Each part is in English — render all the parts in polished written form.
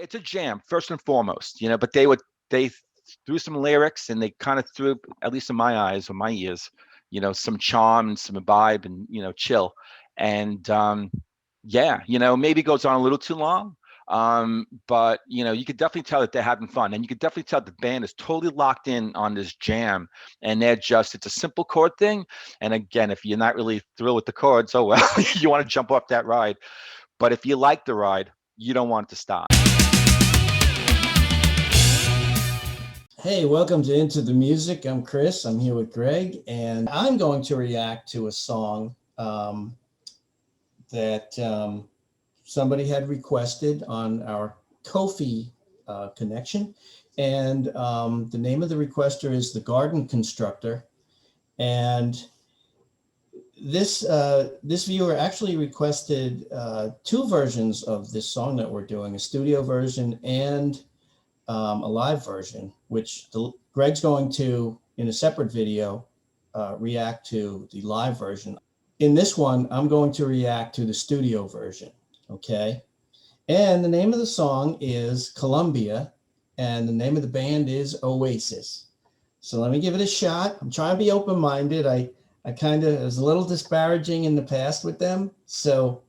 it's a jam first and foremost, but they threw some lyrics and they kind of threw, at least in my eyes or my ears, some charm and some vibe and chill. And yeah, maybe it goes on a little too long. But you could definitely tell that they're having fun, and you could definitely tell the band is totally locked in on this jam, and it's a simple chord thing. And again, if you're not really thrilled with the chords, oh well, you want to jump off that ride. But if you like the ride, you don't want it to stop. Hey, welcome to Into the Music. I'm Chris. I'm here with Greg, and I'm going to react to a song that somebody had requested on our Ko-fi connection. And the name of the requester is The Garden Constructor. And this viewer actually requested two versions of this song that we're doing, a studio version and a live version, which Greg's going to, in a separate video, react to the live version. In this one, I'm going to react to the studio version, okay? And the name of the song is Colombia, and the name of the band is Oasis. So let me give it a shot. I'm trying to be open-minded. I kind of was a little disparaging in the past with them, so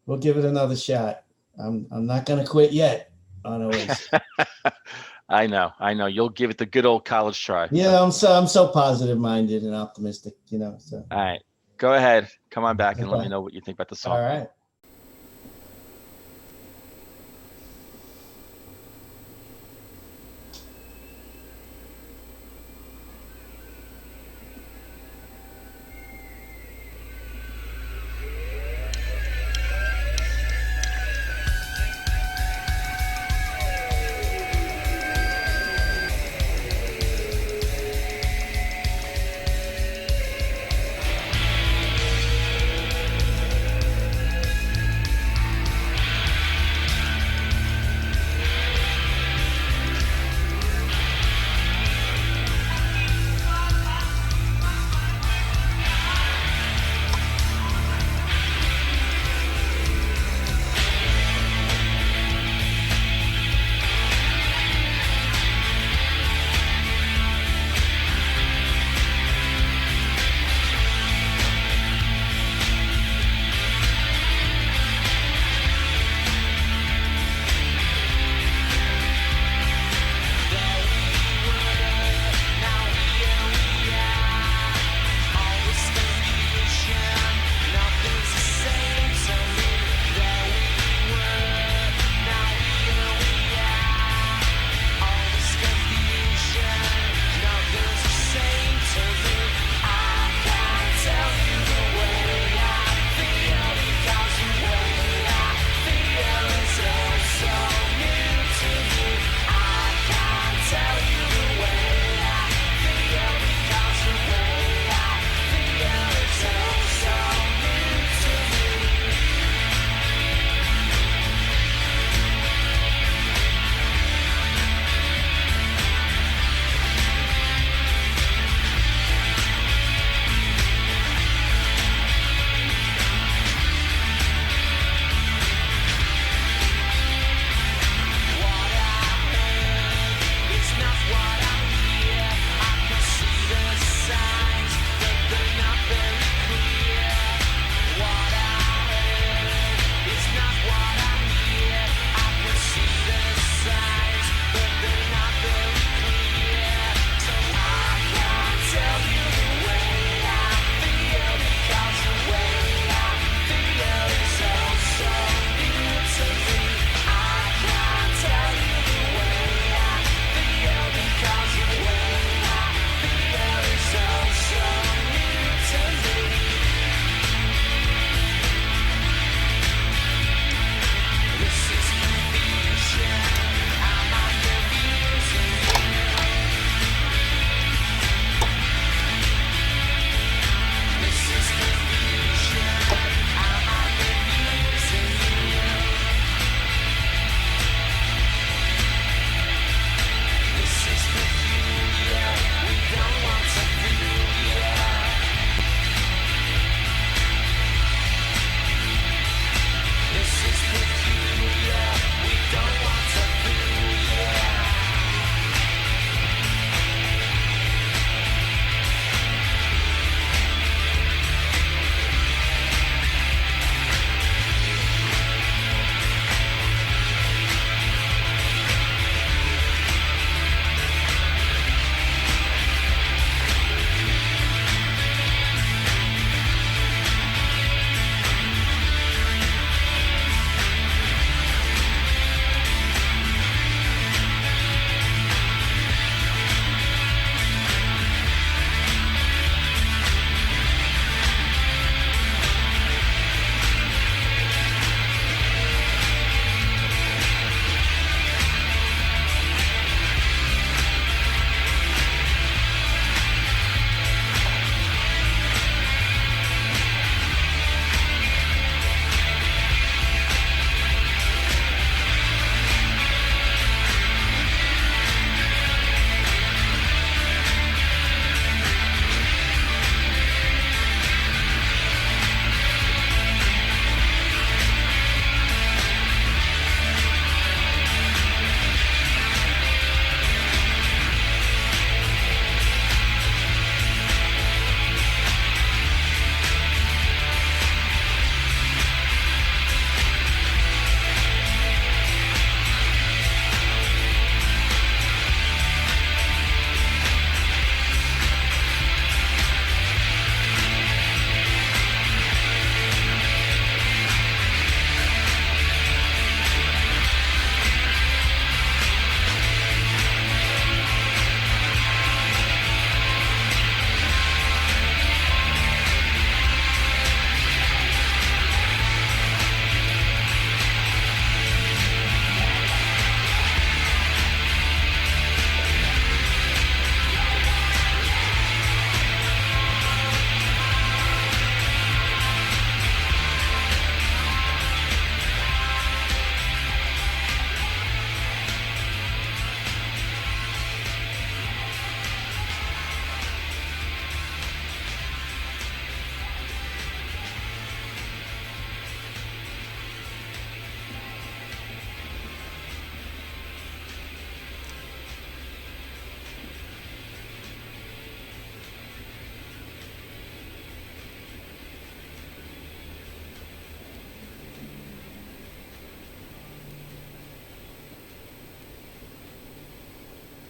we'll give it another shot. I'm not going to quit yet on Oasis. I know. You'll give it the good old college try. Yeah, I'm so positive-minded and optimistic, So. All right, go ahead. Come on back and let me know what you think about the song. All right.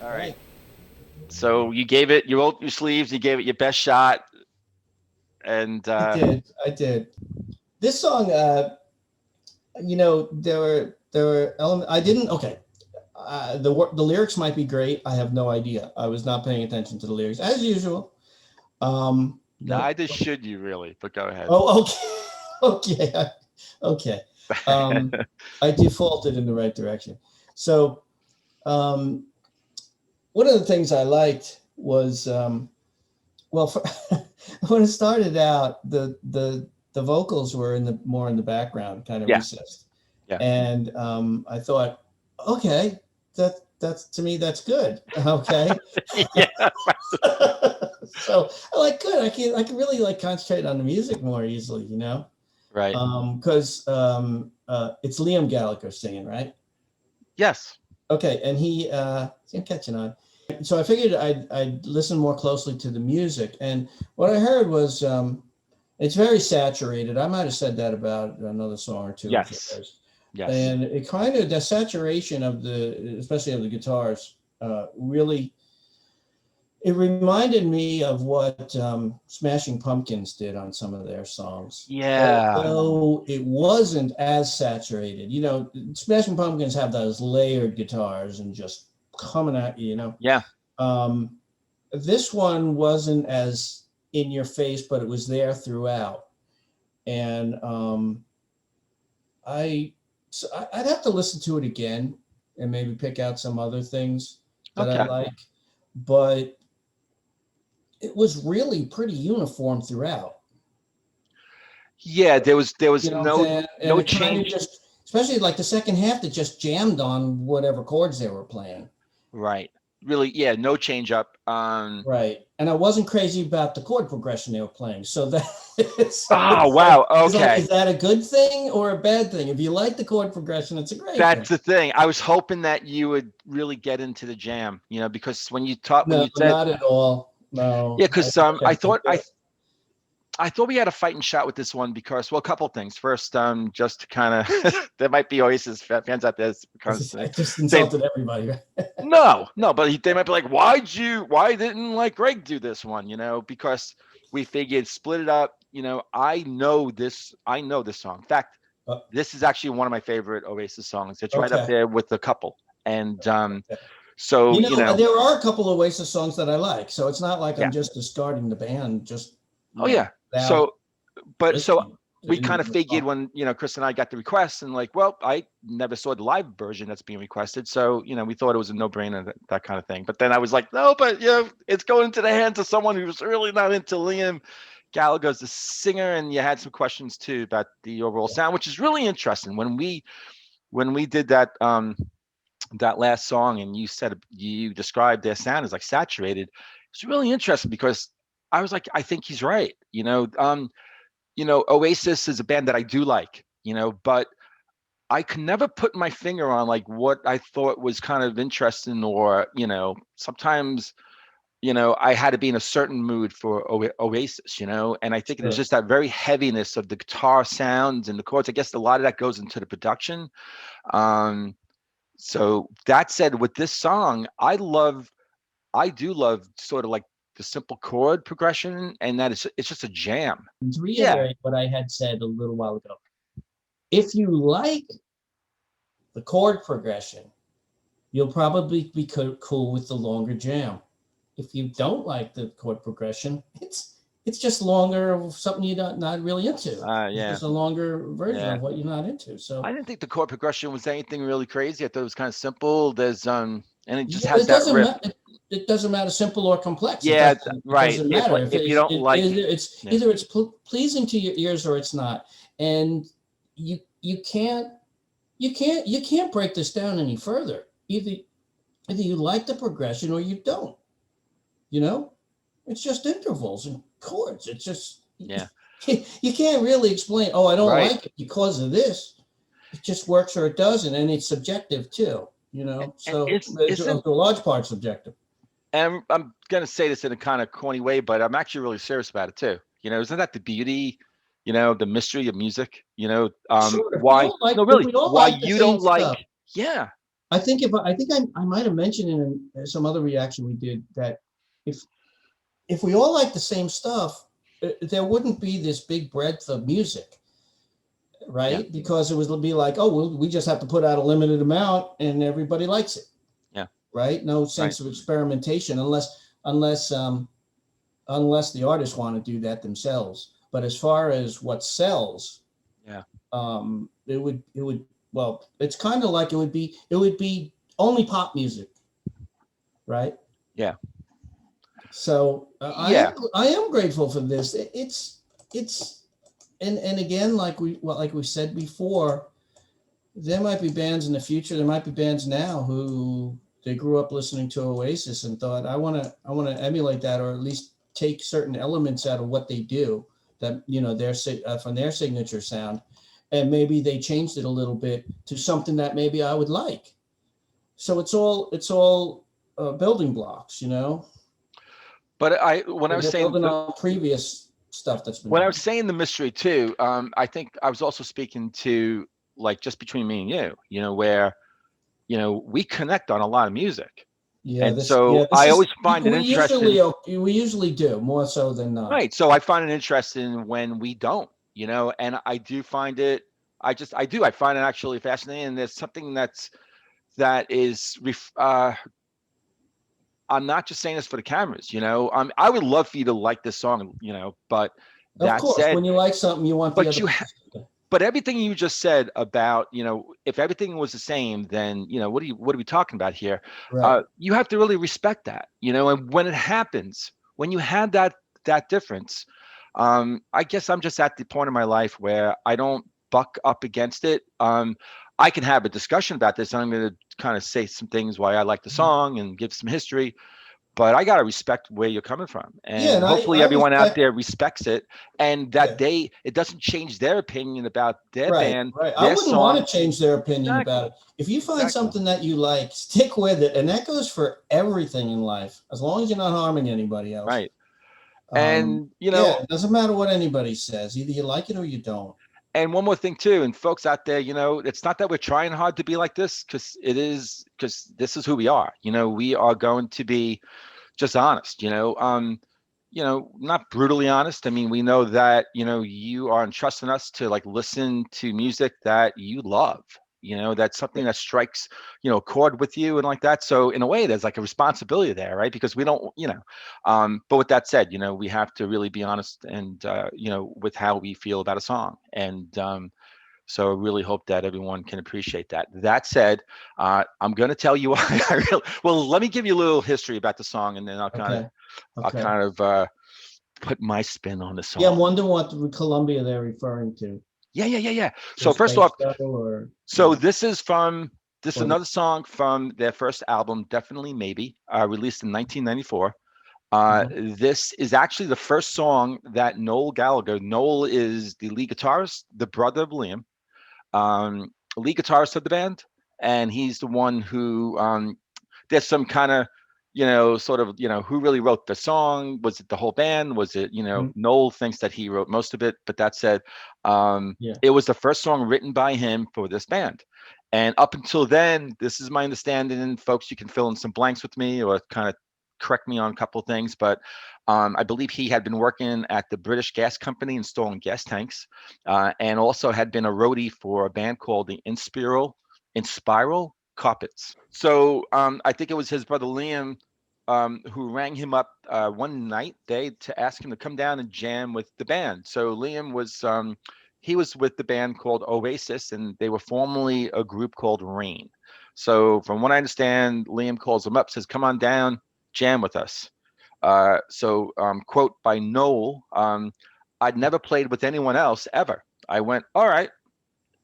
All right. Right. So you gave it, you rolled your sleeves, you gave it your best shot, and I did. I did. This song, there were elements. I didn't. Okay. The lyrics might be great. I have no idea. I was not paying attention to the lyrics as usual. No. neither should you really, but go ahead. Oh, okay. Okay. Okay. Um, I defaulted in the right direction. So, um, one of the things I liked was, well, for, when it started out, the vocals were in the more in the background, kind of Yeah, recessed, yeah, and I thought, okay, that's to me that's good. Okay, yeah, so I like good. I can really like concentrate on the music more easily, right. because it's Liam Gallagher singing, right? Yes. Okay, and I'm catching on. So I figured I'd listen more closely to the music, and what I heard was it's very saturated. I might have said that about another song or two of Yes. theirs, Yes. and it kind of the saturation of especially of the guitars, really it reminded me of what Smashing Pumpkins did on some of their songs. Yeah. Although it wasn't as saturated, Smashing Pumpkins have those layered guitars and just coming at you. Yeah. Um, this one wasn't as in your face, but it was there throughout. And I, so I'd have to listen to it again and maybe pick out some other things that I Okay. like. But it was really pretty uniform throughout. Yeah, there was You know what I'm saying? And no it kind of change. just, especially like the second half, that just jammed on whatever chords they were playing. Right. Really, yeah, no change up. Right. And I wasn't crazy about the chord progression they were playing. So that so Oh, it's like wow. is Okay. that a good thing or a bad thing? If you like the chord progression, it's a great thing. That's the thing. I was hoping that you would really get into the jam, because when No, you said, not at all. yeah, No, I because wish I could do it. I thought we had a fighting shot with this one because, well, a couple of things. First, just to kind of there might be Oasis fans out there because I just say insulted everybody. Right? no, no, but they might be like, why didn't like Greg do this one? Because we figured split it up. I know this song. In fact, Uh, this is actually one of my favorite Oasis songs. It's right up okay. there with a couple. And Okay. so, There are a couple of Oasis songs that I like, so it's not like I'm yeah. just discarding the band just Oh yeah. without So but so listening we in kind of the figured song. when Chris and I got the request and like, well, I never saw the live version that's being requested, so we thought it was a no-brainer, that kind of thing. But then I was like, no, but it's going into the hands of someone who's really not into Liam Gallagher as a singer, and you had some questions too about the overall sound, which is really interesting. When we did that last song, and you described their sound as like saturated, it's really interesting because I was like, I think he's right. Oasis is a band that I do like, but I can never put my finger on like what I thought was kind of interesting, or sometimes I had to be in a certain mood for Oasis, and I think there's Sure. just that very heaviness of the guitar sounds and the chords. I guess a lot of that goes into the production. Um, so that said, with this song, I do love sort of like the simple chord progression, and that it's just a jam. To Yeah, reiterate what I had said a little while ago, if you like the chord progression, you'll probably be cool with the longer jam. If you don't like the chord progression, it's just longer of something you're not really into. It's yeah, just a longer version yeah. of what you're not into. I So didn't think the chord progression was anything really crazy. I thought it was kind of simple. And it just yeah, has it that doesn't riff. matter. It doesn't matter simple or complex. It Yeah, doesn't. It right. doesn't If matter if if you don't like, yeah, either it's pleasing to your ears or it's not. And you can't you can't break this down any further. Either you like the progression or you don't. You know, it's just intervals and chords. It's just yeah, you can't really explain. Oh, I don't right. like it because of this. It just works or it doesn't, and it's subjective too. And So it's to isn't a large part subjective. and I'm gonna say this in a kind of corny way, but I'm actually really serious about it too. Isn't that the beauty? The mystery of music. Sure, Why? No, if really, we all why like the you same don't like? stuff, Yeah, I think I might have mentioned in some other reaction we did that if if we all like the same stuff, there wouldn't be this big breadth of music, Yeah, right? Because it would be like, oh, well, we just have to put out a limited amount and everybody likes it, yeah, right? No right, sense of experimentation unless the artists want to do that themselves. But as far as what sells, yeah, it would well, it's kind of like it would be only pop music, right? yeah, So yeah. I am grateful for this. It's and again, like we said before, there might be bands in the future. There might be bands now who they grew up listening to Oasis and thought, I want to emulate that, or at least take certain elements out of what they do that their from their signature sound, and maybe they changed it a little bit to something that maybe I would like. So it's all building blocks, But when I was They're saying building the on previous stuff that's been when I was done. saying the mystery too, I think I was also speaking to like just between me and you know, where we connect on a lot of music, Yeah, and so this I is always find it we interesting. usually we usually do more so than not. Right. So I find it interesting when we don't, and I do find it. I find it actually fascinating. And there's something that is. I'm not just saying this for the cameras. I would love for you to like this song. But Of that course, said, when you like something, you want the but other you person to. but everything you just said about, if everything was the same, then, what are we talking about here? Right. You have to really respect that, and when it happens, when you have that difference, I guess I'm just at the point in my life where I don't buck up against it. I can have a discussion about this, and I'm going to kind of say some things why I like the song and give some history, but I got to respect where you're coming from. Yeah, And and hopefully I everyone out respect. there respects it, and Yeah. that it doesn't change their opinion about their Right. band, Right. I their wouldn't want song. to change their opinion about Exactly. it. If you find Exactly. something that you like, stick with it, and that goes for everything in life, as long as you're not harming anybody else. Right. And, Yeah, it doesn't matter what anybody says. Either you like it or you don't. and one more thing too, and folks out there, it's not that we're trying hard to be like this, because this is who we are. We are going to be just honest, not brutally honest. I mean, we know that, you are entrusting us to like listen to music that you love, that's something that strikes, a chord with you and like that. So in a way, there's like a responsibility there, right? Because we don't, but with that said, we have to really be honest and, with how we feel about a song. And, so I really hope that everyone can appreciate that. That said, I'm going to tell you why well, let me give you a little history about the song, and then Okay. I'll Okay. kind of put my spin on the Yeah, I'm song. wondering what the Colombia they're referring to. Yeah, yeah, yeah, yeah. So Just first off, bass pedal or so this is or the another song from their first album, Definitely Maybe, released in 1994. uh This is actually the first song that Noel Gallagher. Noel is the lead guitarist, the brother of Liam, lead guitarist of the band, and he's the one who, there's some kind of, sort of, who really wrote the song? Was it the whole band? Was it, mhm, Noel thinks that he wrote most of it, but that said, yeah. it was the first song written by him for this band. And up until then, this is my understanding, and folks, you can fill in some blanks with me or kind of correct me on a couple of things, but I believe he had been working at the British Gas Company installing gas tanks, and also had been a roadie for a band called the Inspiral Carpets. So I think it was his brother Liam, who rang him up one night day to ask him to come down and jam with the band. So Liam was, he was with the band called Oasis, and they were formerly a group called Rain. So from what I understand, Liam calls him up, says, "Come on down, jam with us." Quote by Noel, "I'd never played with anyone else ever. I went, all right.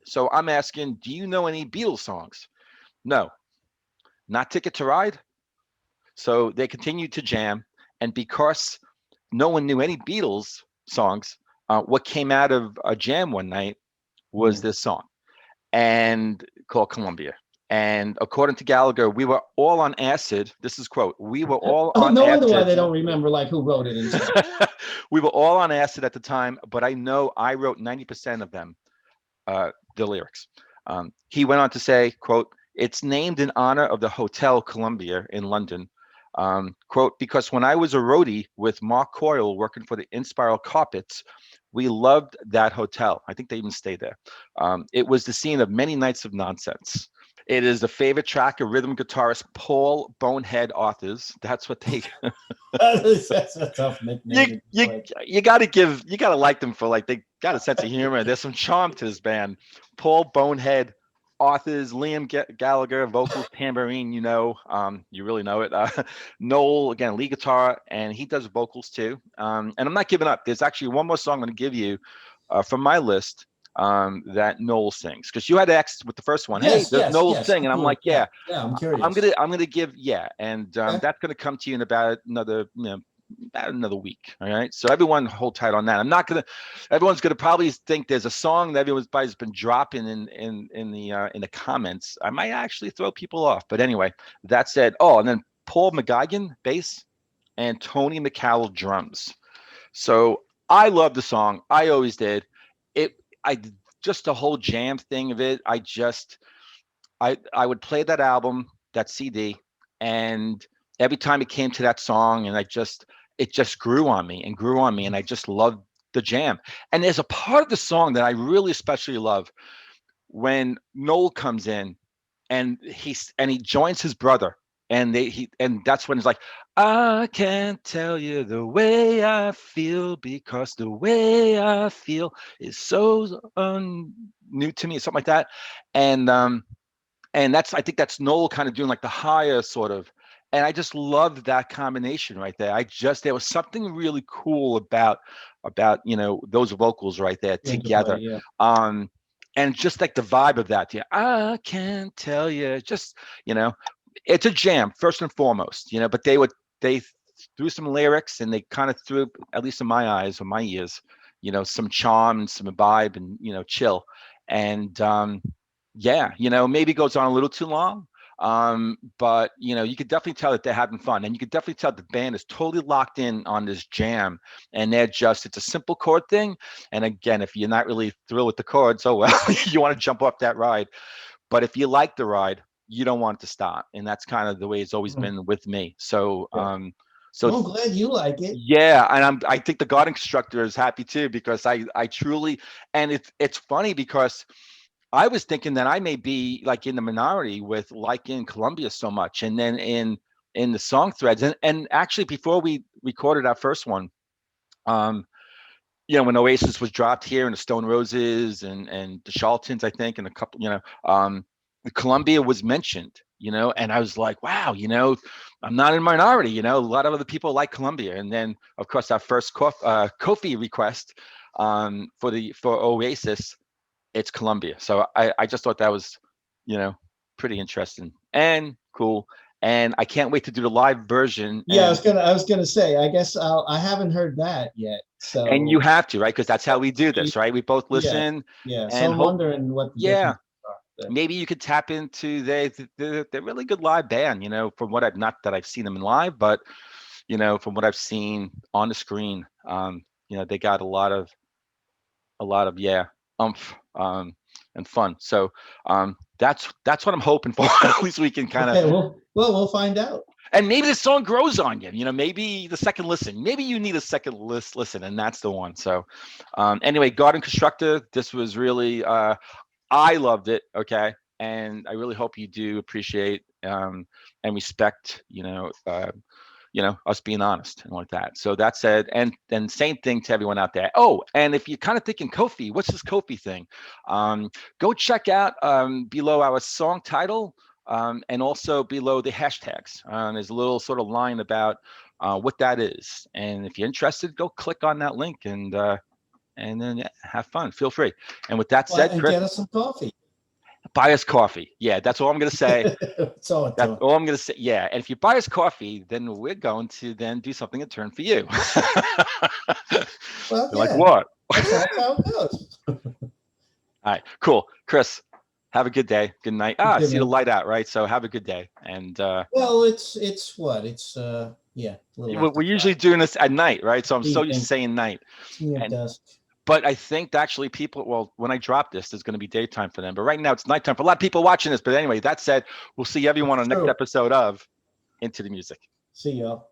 So I'm asking, do you know any Beatles songs? No, not Ticket to Ride." So they continued to jam. And because no one knew any Beatles songs, what came out of a jam one night was Mm. this song, and called Columbia. And according to Gallagher, we were all on acid. This is quote, "We were all Oh, on no wonder why acid." they don't remember like who wrote it and stuff. We were all on acid at the time, but I know I wrote 90% of them, the lyrics. He went on to say, quote, It's named in honor of the Hotel Columbia in London. Quote, because when I was a roadie with Mark Coyle working for the Inspiral Carpets, we loved that hotel. I think they even stayed there. It was the scene of many nights of nonsense. It is the favorite track of rhythm guitarist Paul Bonehead Authors. That's what they That's a tough you nickname to you play. you gotta like them for like they got a sense of humor. There's some charm to this band. Paul Bonehead authors, Liam Gallagher vocals, tambourine. You really know it. Noel again lead guitar, and he does vocals too. And I'm not giving up. There's actually one more song I'm going to give you from my list that Noel sings because you had asked with the first one. Hey, Yes, does yes, Noel yes. sing? And I'm Cool. like, Yeah, yeah. yeah. I'm I'm curious. gonna I'm gonna give yeah, and Okay. that's gonna come to you in about another about another week. All right. So everyone hold tight on that. I'm not gonna. Everyone's gonna probably think there's a song that everyone's been dropping in the comments. I might actually throw people off. But anyway, that said, oh, and then Paul McGuigan bass and Tony McCallum drums. So I love the song. I always did. It. I just the whole jam thing of it. I would play that album, that CD, and every time it came to that song, and it just grew on me and grew on me, and I just loved the jam. And there's a part of the song that I really especially love when Noel comes in and he joins his brother, and that's when it's like, I can't tell you the way I feel because the way I feel is so new to me, something like that, and I think that's Noel kind of doing like the higher sort of, and I just loved that combination right there. There was something really cool about those vocals right there Came to play. together. Yeah. Um, and just like the vibe of that, yeah, I can't tell you, just you know, it's a jam first and foremost, but they threw some lyrics and they kind of threw, at least in my eyes or my ears, some charm and some vibe and chill, and yeah, maybe it goes on a little too long. But you could definitely tell that they're having fun, and you could definitely tell the band is totally locked in on this jam, and it's a simple chord thing. And again, if you're not really thrilled with the chords, oh well, you want to jump off that ride. But if you like the ride, you don't want it to stop, and that's kind of the way it's always Mhm. been with me. So, Yeah. so Well, I'm glad you like it. yeah, and I think the garden constructor is happy too because I truly, and it's funny because I was thinking that I may be like in the minority with liking Colombia so much, and then in the song threads, and actually before we recorded our first one, um, when Oasis was dropped here, and the Stone Roses and the Charlatans, I think, and a couple, Colombia was mentioned, and I was like, wow, I'm not in a minority, a lot of other people like Colombia, and then of course our first Kofi request for Oasis, it's Colombia. So I just thought that was, you know, pretty interesting and cool. And I can't wait to do the live version. Yeah, I was gonna say. I guess I haven't heard that yet. And you So have to, right? Because that's how we do this, right? We both yeah, listen yeah. So and I'm hope, wondering what the yeah, differences are there. maybe you could tap into they're really good live band, from what not that I've seen them in live, but from what I've seen on the screen, they got a lot of yeah umph and fun. So that's what I'm hoping for. At least we can kind of, Okay, well, we'll find out. and maybe the song grows on you. Maybe the second listen, maybe you need a second listen, and that's the one. So anyway, Garden Constructor, this was really I loved it. Okay, and I really hope you do appreciate and respect us being honest and like that. So that said, and then same thing to everyone out there. Oh, and if you're kind of thinking Kofi, what's this Kofi thing? Go check out below our song title, and also below the hashtags. There's a little sort of line about what that is, and if you're interested, go click on that link and then yeah, have fun. Feel free. And with that Well, said, and Chris, get us some coffee. buy us coffee. Yeah, that's all I'm gonna say. That's all I'm That's doing. all I'm gonna say. Yeah, and if you buy us coffee, then we're going to then do something in turn for you. Well, You're like, yeah, what? that's how it goes. All right, cool. Chris, have a good day. Good night. I Okay, see the man. light out, right? So have a good day. And Well, it's what? It's yeah, a little we're after usually five. doing this at night, right? So I'm so used to Evening, saying night. it's near And dusk. But I think actually people, well, when I drop this, there's going to be daytime for them. But right now it's nighttime for a lot of people watching this. But anyway, that said, we'll see everyone on the next True. episode of Into the Music. See y'all.